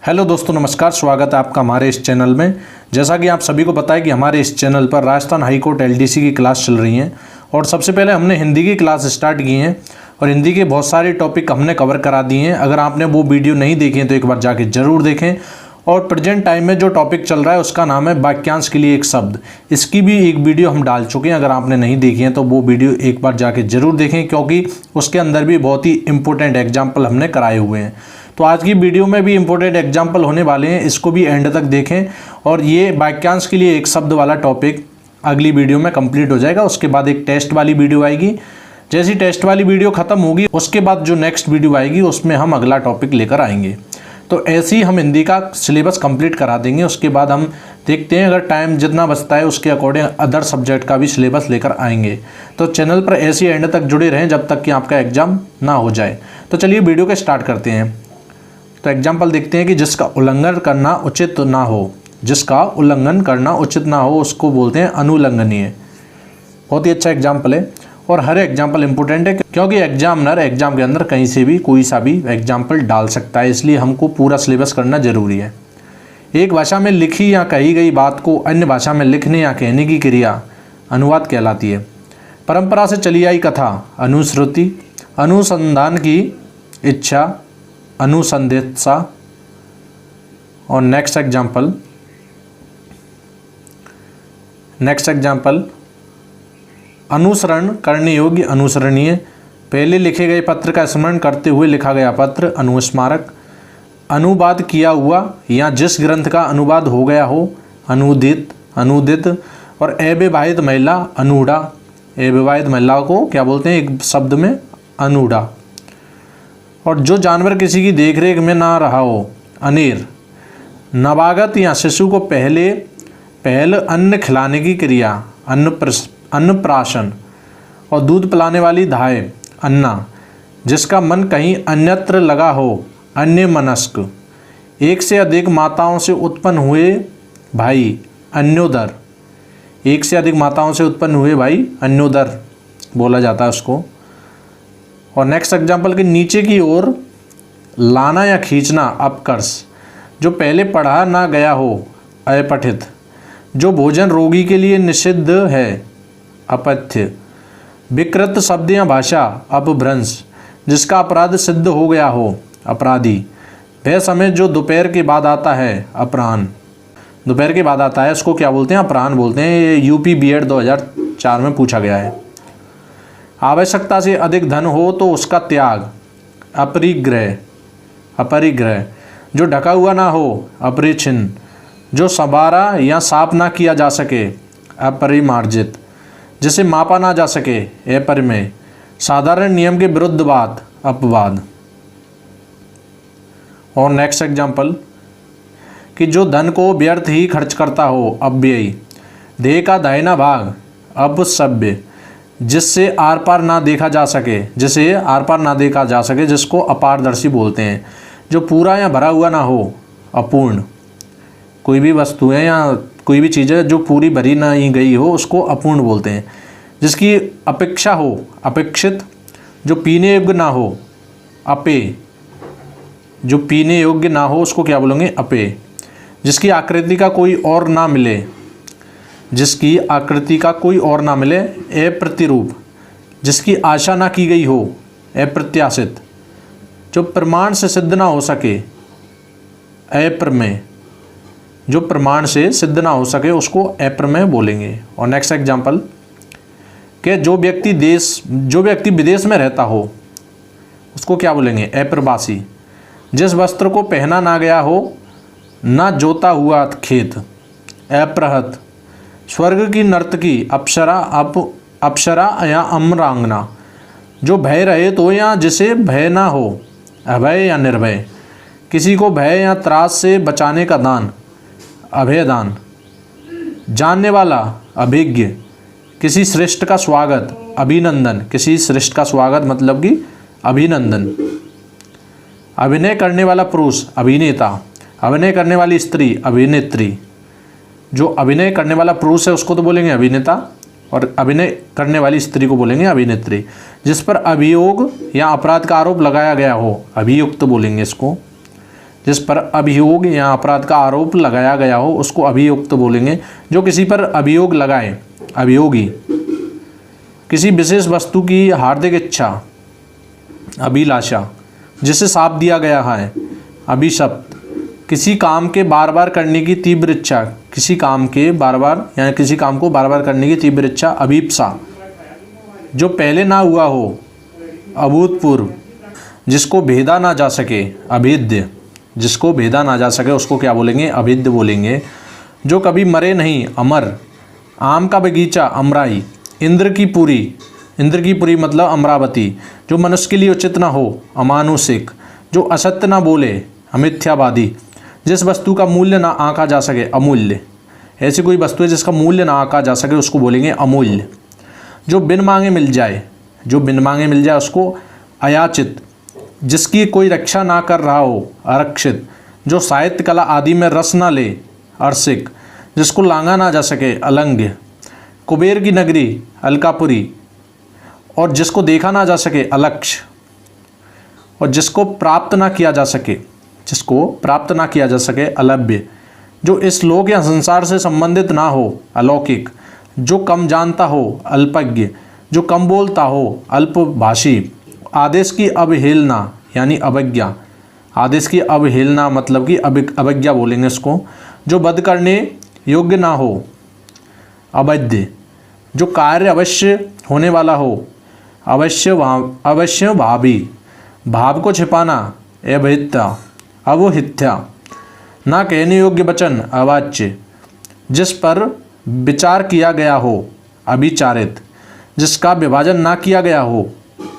Hello दोस्तों, नमस्कार। स्वागत है आपका हमारे इस चैनल में। जैसा कि आप सभी को पता है कि हमारे इस चैनल पर राजस्थान हाई कोर्ट एलडीसी की क्लास चल रही हैं और सबसे पहले हमने हिंदी की क्लास स्टार्ट की हैं और हिंदी के बहुत सारे टॉपिक हमने कवर करा दिए हैं। अगर आपने वो वीडियो नहीं देखी है तो एक बार जाके ज़रूर देखें। और प्रेजेंट टाइम में जो टॉपिक चल रहा है उसका नाम है वाक्यांश के लिए एक शब्द। इसकी भी एक वीडियो हम डाल चुके हैं। अगर आपने नहीं देखी है तो वो वीडियो एक बार जाके ज़रूर देखें, क्योंकि उसके अंदर भी बहुत ही इंपॉर्टेंट एग्जाम्पल हमने कराए हुए हैं। तो आज की वीडियो में भी इंपॉर्टेंट एग्जाम्पल होने वाले हैं, इसको भी एंड तक देखें। और ये वाक्यांश के लिए एक शब्द वाला टॉपिक अगली वीडियो में कंप्लीट हो जाएगा। उसके बाद एक टेस्ट वाली वीडियो आएगी। जैसी टेस्ट वाली वीडियो ख़त्म होगी उसके बाद जो नेक्स्ट वीडियो आएगी उसमें हम अगला टॉपिक लेकर आएंगे। तो ऐसे ही हम हिंदी का सिलेबस कंप्लीट करा देंगे। उसके बाद हम देखते हैं अगर टाइम जितना बचता है उसके अकॉर्डिंग अदर सब्जेक्ट का भी सिलेबस लेकर आएंगे। तो चैनल पर ऐसे ही एंड तक जुड़े रहें जब तक कि आपका एग्ज़ाम ना हो जाए। तो चलिए वीडियो को स्टार्ट करते हैं। तो एग्जाम्पल देखते हैं कि जिसका उल्लंघन करना उचित ना हो, जिसका उल्लंघन करना उचित ना हो उसको बोलते हैं अनुल्लंघनीय। बहुत ही अच्छा एग्जाम्पल है और हर एग्जाम्पल इंपॉर्टेंट है, क्योंकि एग्जामिनर एग्जाम के अंदर कहीं से भी कोई सा भी एग्जाम्पल डाल सकता है, इसलिए हमको पूरा सिलेबस करना जरूरी है। एक भाषा में लिखी या कही गई बात को अन्य भाषा में लिखने या कहने की क्रिया अनुवाद कहलाती है। परंपरा से चली आई कथा अनुश्रुति, अनुसंधान की इच्छा अनुसंधित्सा। और नेक्स्ट एग्जाम्पल अनुसरण करने योग्य अनुसरणीय। पहले लिखे गए पत्र का स्मरण करते हुए लिखा गया पत्र अनुस्मारक। अनुवाद किया हुआ या जिस ग्रंथ का अनुवाद हो गया हो अनुदित। और अविवाहित महिला अनूढ़ा। अविवाहित महिला को क्या बोलते हैं एक शब्द में अनूढ़ा। और जो जानवर किसी की देखरेख में ना रहा हो अनेर। नवागत या शिशु को पहल अन्न खिलाने की क्रिया अन्नप्राशन। और दूध पिलाने वाली धाय अन्ना। जिसका मन कहीं अन्यत्र लगा हो अन्यमनस्क। एक से अधिक माताओं से उत्पन्न हुए भाई अन्योदर। एक से अधिक माताओं से उत्पन्न हुए भाई अन्योदर बोला जाता है उसको। और नेक्स्ट एग्जाम्पल के नीचे की ओर लाना या खींचना अपकर्ष। जो पहले पढ़ा ना गया हो अपठित। जो भोजन रोगी के लिए निषिद्ध है अपथ्य। विकृत शब्द या भाषा अपभ्रंश। जिसका अपराध सिद्ध हो गया हो अपराधी। वह समय जो दोपहर के बाद आता है अपराह्न। दोपहर के बाद आता है उसको क्या बोलते हैं अपराह्न बोलते हैं। ये यूपी बीएड 2004 में पूछा गया है। आवश्यकता से अधिक धन हो तो उसका त्याग अपरिग्रह। जो ढका हुआ ना हो अपरिच्छिन्न। जो संवारा या साफ ना किया जा सके अपरिमार्जित। जिसे मापा ना जा सके अपरिमेय। साधारण नियम के विरुद्ध बात अपवाद। और नेक्स्ट एग्जाम्पल कि जो धन को व्यर्थ ही खर्च करता हो अपव्ययी। देह का दाहिना भाग अपसभ्य। जिससे आर पार ना देखा जा सके जिसको अपारदर्शी बोलते हैं। जो पूरा या भरा हुआ ना हो अपूर्ण। कोई भी वस्तु है या कोई भी चीज़ है जो पूरी भरी नहीं गई हो उसको अपूर्ण बोलते हैं। जिसकी अपेक्षा हो अपेक्षित। जो पीने योग्य ना हो अपेय। जो पीने योग्य ना हो उसको क्या बोलेंगे अपेय। जिसकी आकृति का कोई और ना मिले अप्रतिरूप। जिसकी आशा ना की गई हो अप्रत्याशित। जो प्रमाण से सिद्ध ना हो सके अप्रमेय। जो प्रमाण से सिद्ध ना हो सके उसको अप्रमेय बोलेंगे। और नेक्स्ट एग्जाम्पल कि जो व्यक्ति विदेश में रहता हो उसको क्या बोलेंगे अप्रवासी। जिस वस्त्र को पहना ना गया हो ना जोता हुआ खेत अपृहत। स्वर्ग की नर्तकी अप्सरा या अमरांगना। जो भय रहे तो या जिसे भय ना हो अभय या निर्भय। किसी को भय या त्रास से बचाने का दान अभयदान। जानने वाला अभिज्ञ। किसी श्रेष्ठ का स्वागत अभिनंदन। किसी श्रेष्ठ का स्वागत मतलब कि अभिनंदन। अभिनय करने वाला पुरुष अभिनेता। अभिनय करने वाली स्त्री अभिनेत्री। जो अभिनय करने वाला पुरुष है उसको तो बोलेंगे अभिनेता और अभिनय करने वाली स्त्री को बोलेंगे अभिनेत्री। जिस पर अभियोग या अपराध का आरोप लगाया गया हो अभियुक्त बोलेंगे इसको। जिस पर अभियोग या अपराध का आरोप लगाया गया हो उसको अभियुक्त बोलेंगे। जो किसी पर अभियोग लगाए, अभियोगी। किसी विशेष वस्तु की हार्दिक इच्छा, अभिलाषा। जिसे शाप दिया गया है, अभिशप्त। किसी काम के बार बार करने की तीव्र इच्छा, किसी काम के बार बार या किसी काम को बार बार करने की तीव्र इच्छा, अभीप्सा। जो पहले ना हुआ हो, अभूतपूर्व। जिसको भेदा ना जा सके, अभेद्य। जिसको भेदा ना जा सके उसको क्या बोलेंगे, अभेद्य बोलेंगे। जो कभी मरे नहीं, अमर। आम का बगीचा, अमराई। इंद्र की पुरी, इंद्र की पुरी मतलब अमरावती। जो मनुष्य के लिए उचित ना हो, अमानुषिक। जो असत्य ना बोले, अमिथ्यावादी। जिस वस्तु का मूल्य ना आंका जा सके, अमूल्य। ऐसी कोई वस्तु है जिसका मूल्य ना आंका जा सके उसको बोलेंगे अमूल्य। जो बिन मांगे मिल जाए, जो बिन मांगे मिल जाए उसको अयाचित। जिसकी कोई रक्षा ना कर रहा हो, आरक्षित। जो साहित्य कला आदि में रस ना ले, अर्शिक। जिसको लांगा ना जा सके, अलंघ्य। कुबेर की नगरी, अलकापुरी। और जिसको देखा ना जा सके, अलक्ष्य। और जिसको प्राप्त ना किया जा सके, जिसको प्राप्त ना किया जा सके, अलभ्य। जो इस लोक या संसार से संबंधित ना हो, अलौकिक। जो कम जानता हो, अल्पज्ञ। जो कम बोलता हो, अल्पभाषी। आदेश की अवहेलना यानी अवज्ञा। आदेश की अवहेलना मतलब कि अवज्ञा बोलेंगे इसको। जो वध करने योग्य ना हो, अवैध। जो कार्य अवश्य होने वाला हो, अवश्य भावी। भाव को छिपाना, अभेद्यता, अवहित्या। ना कहने योग्य वचन, अवाच्य। जिस पर विचार किया गया हो, अभिचारित। जिसका विभाजन ना किया गया हो,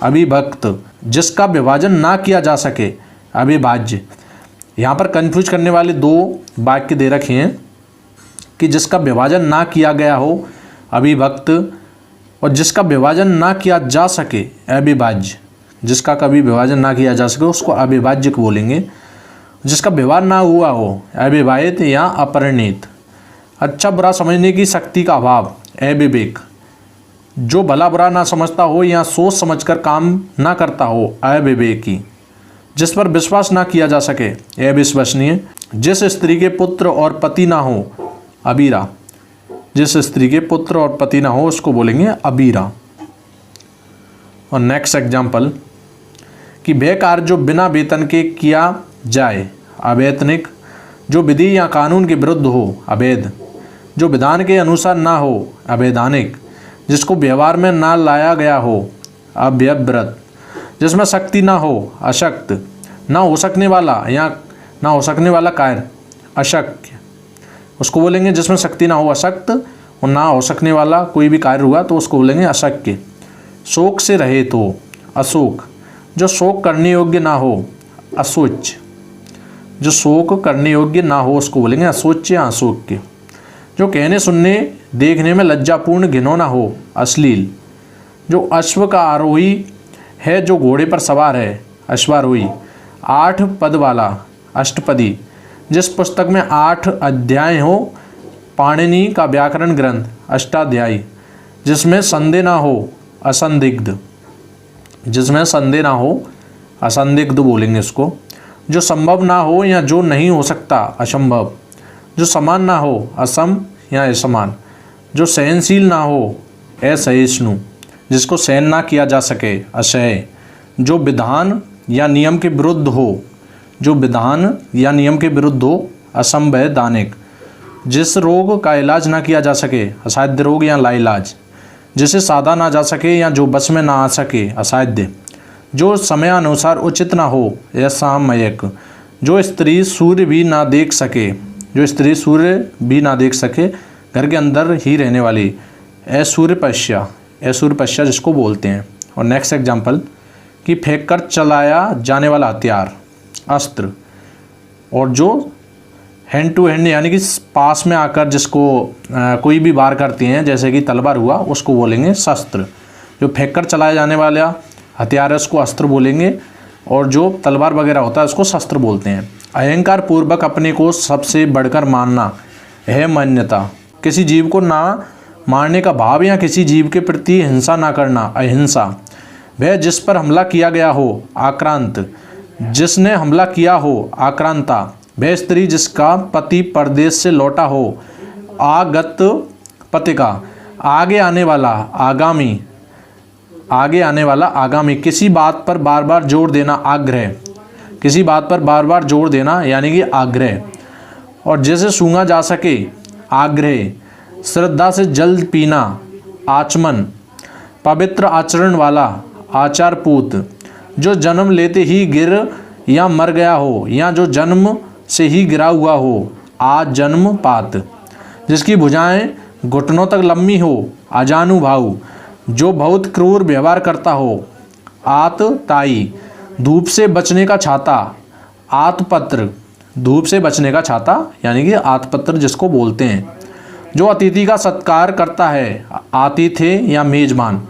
अभिभक्त। जिसका विभाजन ना किया जा सके, अविभाज्य। यहाँ पर कंफ्यूज करने वाले दो वाक्य दे रखे हैं कि जिसका विभाजन ना किया गया हो, अविभक्त। और जिसका विभाजन ना किया जा सके, अविभाज्य। जिसका कभी विभाजन ना किया जा सके उसको अविभाज्य बोलेंगे। जिसका व्यवहार ना हुआ हो, अविवाहित या अपरिणीत। अच्छा बुरा समझने की शक्ति का अभाव, अविवेक। जो भला बुरा ना समझता हो या सोच समझकर काम ना करता हो, अविवेकी। जिस पर विश्वास ना किया जा सके, अविश्वसनीय। जिस स्त्री के पुत्र और पति ना हो, अबीरा। जिस स्त्री के पुत्र और पति ना हो उसको बोलेंगे अबीरा। और नेक्स्ट एग्जाम्पल कि वह कार्य जो बिना वेतन के किया जाए, अवैतनिक। जो विधि या कानून के विरुद्ध हो, अवैध। जो विधान के अनुसार ना हो, अवैधानिक। जिसको व्यवहार में ना लाया गया हो, अव्यव्रत। जिसमें शक्ति ना हो, अशक्त। ना हो सकने वाला या ना हो सकने वाला कार्य, अशक्य। उसको बोलेंगे जिसमें शक्ति ना हो, अशक्त। और ना हो सकने वाला कोई भी कार्य हुआ तो उसको बोलेंगे अशक्य। शोक से रहित हो, अशोक। जो शोक करने योग्य ना हो, अशोच्य। जो शोक करने योग्य ना हो उसको बोलेंगे अशोच्य या अशोक्य। जो कहने सुनने देखने में लज्जापूर्ण घिनौना हो, अश्लील। जो अश्व का आरोही है जो घोड़े पर सवार है, अश्वारोही। 8 पद वाला, अष्टपदी। जिस पुस्तक में 8 अध्याय हो, पाणिनि का व्याकरण ग्रंथ, अष्टाध्यायी। जिसमें संदेह ना हो, असंदिग्ध। जिसमें संदेह ना हो, असंदिग्ध बोलेंगे इसको। जो संभव ना हो या जो नहीं हो सकता, असंभव। जो समान ना हो, असम या असमान। जो सहनशील ना हो, असहिष्णु। जिसको सहन ना किया जा सके, असह्य। जो विधान या नियम के विरुद्ध हो, जो विधान या नियम के विरुद्ध हो, असंवैधानिक। जिस रोग का इलाज ना किया जा सके, असाध्य रोग या लाइलाज। जिसे साधा ना जा सके या जो बस में ना आ सके, असाध्य। जो समयानुसार उचित ना हो, असामयिक। जो स्त्री सूर्य भी ना देख सके, जो स्त्री सूर्य भी ना देख सके, घर के अंदर ही रहने वाली, असूर्यपश्या। असूर्यपश्या जिसको बोलते हैं। और नेक्स्ट एग्जाम्पल कि फेंक कर चलाया जाने वाला हथियार, अस्त्र। और जो हैंड टू हैंड यानी कि पास में आकर जिसको कोई भी वार करती हैं, जैसे कि तलवार हुआ, उसको बोलेंगे शस्त्र। जो फेंक कर चलाया जाने वाला हथियार है उसको अस्त्र बोलेंगे। और जो तलवार वगैरह होता है उसको शस्त्र बोलते हैं। अहंकार पूर्वक अपने को सबसे बढ़कर मानना है मान्यता। किसी जीव को ना मारने का भाव या किसी जीव के प्रति हिंसा ना करना, अहिंसा। वह जिस पर हमला किया गया हो, आक्रांत। जिसने हमला किया हो, आक्रांता। वह स्त्री जिसका पति परदेश से लौटा हो, आगत पतिका। आगे आने वाला, आगामी। आगे आने वाला, आगामी। किसी बात पर बार बार जोर देना, आग्रह। किसी बात पर बार बार जोर देना यानी कि आग्रह। और जैसे सूंघा जा सके, आग्रह। श्रद्धा से जल पीना, आचमन। पवित्र आचरण वाला, आचारपूत। जो जन्म लेते ही गिर या मर गया हो, या जो जन्म से ही गिरा हुआ हो, आजन्मपात। जिसकी भुजाएं घुटनों तक लंबी हो, अजानुभाव। जो बहुत क्रूर व्यवहार करता हो, आतताई। धूप से बचने का छाता, आतपत्र। धूप से बचने का छाता यानी कि आतपत्र जिसको बोलते हैं। जो अतिथि का सत्कार करता है, आतिथ्य या मेजबान।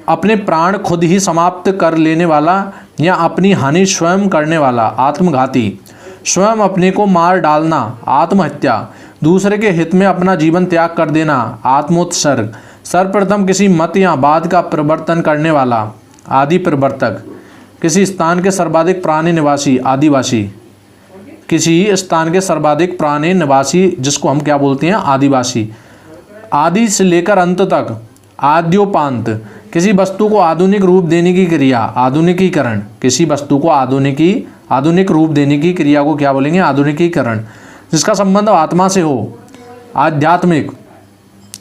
अपने प्राण खुद ही समाप्त कर लेने वाला या अपनी हानि स्वयं करने वाला, आत्मघाती। स्वयं अपने को मार डालना, आत्महत्या। दूसरे के हित में अपना जीवन त्याग कर देना, आत्मोत्सर्ग। सर्वप्रथम किसी मत या बात का प्रवर्तन करने वाला, आदि प्रवर्तक। किसी स्थान के सर्वाधिक प्राणी निवासी, आदिवासी। किसी स्थान के सर्वाधिक प्राणी निवासी जिसको हम क्या बोलते हैं, आदिवासी। आदि से लेकर अंत तक, आद्योपांत। किसी वस्तु को आधुनिक रूप देने की क्रिया, आधुनिकीकरण। किसी वस्तु को आधुनिक रूप देने की क्रिया को क्या बोलेंगे, आधुनिकीकरण। जिसका संबंध आत्मा से हो, आध्यात्मिक।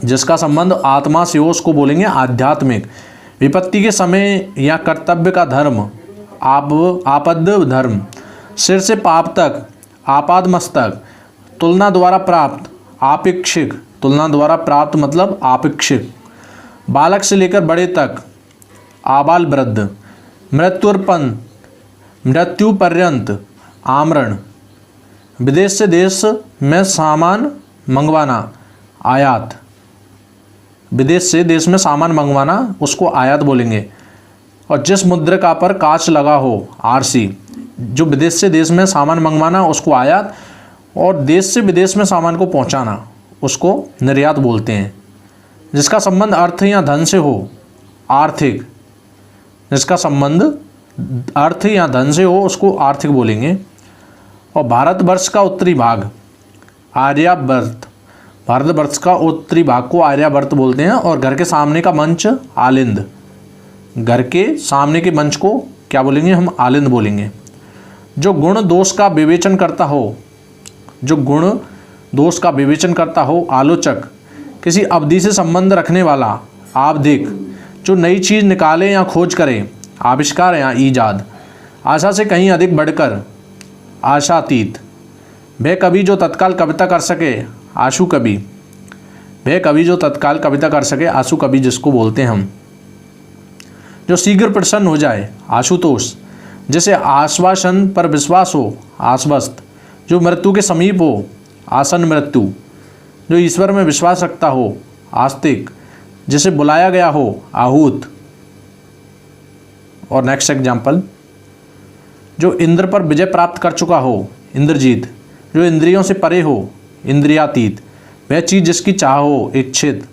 जिसका संबंध आत्मा से हो उसको बोलेंगे आध्यात्मिक। विपत्ति के समय या कर्तव्य का धर्म, आपद धर्म। सिर से पाप तक, आपाद मस्तक। तुलना द्वारा प्राप्त, आपेक्षिक। तुलना द्वारा प्राप्त मतलब आपेक्षिक। बालक से लेकर बड़े तक, आबाल वृद्ध। मृत्यु पर्यंत, आमरण। विदेश से देश में सामान मंगवाना, आयात। विदेश से देश में सामान मंगवाना उसको आयात बोलेंगे। और जिस मुद्रिका पर कांच लगा हो, आरसी। जो विदेश से देश में सामान मंगवाना उसको आयात, और देश से विदेश में सामान को पहुंचाना उसको निर्यात बोलते हैं। जिसका संबंध अर्थ या धन से हो, आर्थिक। जिसका संबंध अर्थ या धन से हो उसको आर्थिक बोलेंगे। और भारतवर्ष का उत्तरी भाग, आर्यावर्त। भारतवर्ष का उत्तरी भाग को आर्यावर्त बोलते हैं। और घर के सामने का मंच, आलिंद। घर के सामने के मंच को क्या बोलेंगे, हम आलिंद बोलेंगे। जो गुण दोष का विवेचन करता हो, जो गुण दोष का विवेचन करता हो, आलोचक। किसी अवधि से संबंध रखने वाला, आवधिक। जो नई चीज़ निकाले या खोज करे, आविष्कार या ईजाद। आशा से कहीं अधिक बढ़कर, आशातीत। वह कवि जो तत्काल कविता कर सके, आशु कवि। वह कवि जो तत्काल कविता कर सके, आशु कवि जिसको बोलते हैं हम। जो शीघ्र प्रसन्न हो जाए, आशुतोष। जैसे आश्वासन पर विश्वास हो, आश्वस्त। जो मृत्यु के समीप हो, आसन मृत्यु। जो ईश्वर में विश्वास रखता हो, आस्तिक। जिसे बुलाया गया हो, आहूत। और नेक्स्ट एग्जाम्पल, जो इंद्र पर विजय प्राप्त कर चुका हो, इंद्रजीत। जो इंद्रियों से परे हो, इंद्रियातीत। वह चीज़ जिसकी चाह हो, इच्छित।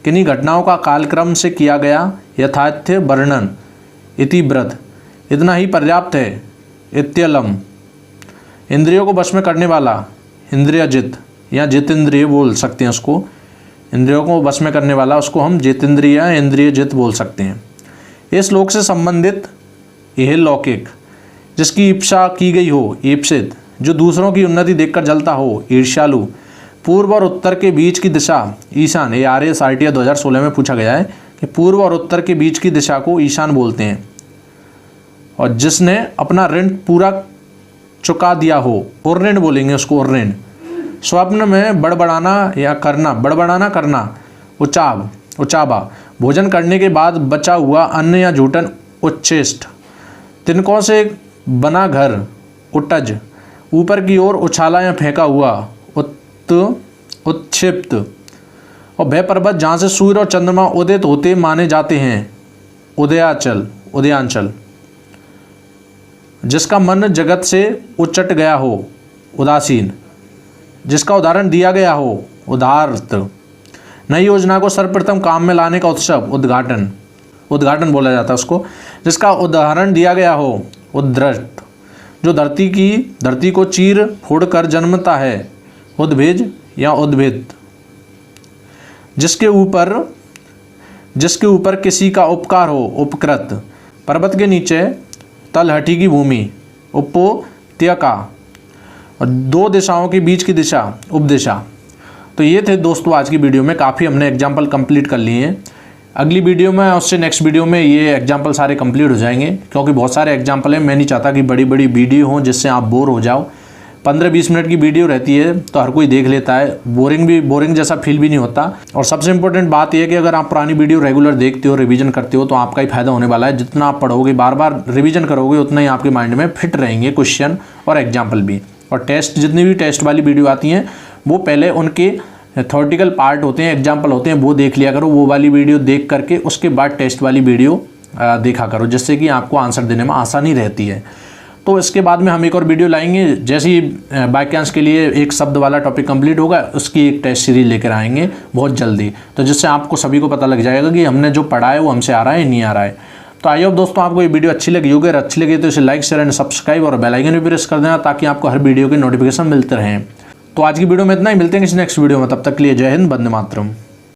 किन्हीं घटनाओं का कालक्रम से किया गया यथार्थ वर्णन, इतिव्रत। इतना ही पर्याप्त है, इत्यलम। इंद्रियों को वश में करने वाला, इंद्रियजित या जितेंद्रिय बोल सकते हैं उसको। इंद्रियों को वश में करने वाला उसको हम जितेंद्रिय या इंद्रियजित बोल सकते हैं। इस लोक से संबंधित यह लौकिक। जिसकी इच्छा की गई हो, ईप्सित। जो दूसरों की उन्नति देखकर जलता हो, ईर्ष्यालु। पूर्व और उत्तर के बीच की दिशा, ईशान। ये RSRTI 2016 में पूछा गया है कि पूर्व और उत्तर के बीच की दिशा को ईशान बोलते हैं। और जिसने अपना ऋण पूरा चुका दिया हो, उर्ऋण बोलेंगे उसको, उर्ऋण। स्वप्न में बड़बड़ाना या करना, बड़बड़ाना करना, उचाबा। भोजन करने के बाद बचा हुआ अन्न या झूठन, उच्छिष्ट। तिनकों से बना घर, उटज। ऊपर की ओर उछाला या फेंका हुआ, उत्क्षिप्त। और वह पर्वत जहाँ से सूर्य और चंद्रमा उदित होते माने जाते हैं, उदयांचल। जिसका मन जगत से उचट गया हो, उदासीन। जिसका उदाहरण दिया गया हो, उदार्त। नई योजना को सर्वप्रथम काम में लाने का उत्सव, उद्घाटन बोला जाता है उसको। जिसका उदाहरण दिया गया हो, उद्धृत। जो धरती को चीर फोड़ कर जन्मता है, उद्भिज या उद्भिद। जिसके ऊपर किसी का उपकार हो, उपकृत। पर्वत के नीचे तलहटी की भूमि, उपोत्यका। और दो दिशाओं के बीच की दिशा, उपदिशा। तो ये थे दोस्तों आज की वीडियो में, काफ़ी हमने एग्जाम्पल कंप्लीट कर लिए हैं। अगली वीडियो में, उससे नेक्स्ट वीडियो में ये एग्जाम्पल सारे कंप्लीट हो जाएंगे, क्योंकि बहुत सारे एग्जाम्पल हैं। मैं नहीं चाहता कि बड़ी बड़ी वीडियो हों जिससे आप बोर हो जाओ। 15-20 मिनट की वीडियो रहती है तो हर कोई देख लेता है, बोरिंग जैसा फील भी नहीं होता। और सबसे इंपॉर्टेंट बात यह है कि अगर आप पुरानी वीडियो रेगुलर देखते हो, रिवीजन करते हो, तो आपका ही फायदा होने वाला है। जितना आप पढ़ोगे, बार बार रिवीजन करोगे, उतना ही आपके माइंड में फिट रहेंगे क्वेश्चन और एग्जाम्पल भी। और टेस्ट, जितनी भी टेस्ट वाली वीडियो आती हैं वो पहले उनके थ्योरेटिकल पार्ट होते हैं, एग्जाम्पल होते हैं, वो देख लिया करो। वो वाली वीडियो देख करके उसके बाद टेस्ट वाली वीडियो देखा करो, जिससे कि आपको आंसर देने में आसानी रहती है। तो इसके बाद में हम एक और वीडियो लाएंगे, जैसे ही वाक्यांश के लिए एक शब्द वाला टॉपिक कंप्लीट होगा, उसकी एक टेस्ट सीरीज लेकर आएंगे बहुत जल्दी। तो जिससे आपको सभी को पता लग जाएगा कि हमने जो पढ़ा है वो हमसे आ रहा है, नहीं आ रहा है। तो आई होप दोस्तों आपको ये वीडियो अच्छी लगी होगी। अगर अच्छी लगी तो इसे लाइक, शेयर एंड सब्सक्राइब और बेल आइकन भी प्रेस कर देना, ताकि आपको हर वीडियो के नोटिफिकेशन मिलते रहें। तो आज की वीडियो में इतना ही, मिलते हैं किसी नेक्स्ट वीडियो में। तब तक के लिए जय हिंद, वंदे मातरम।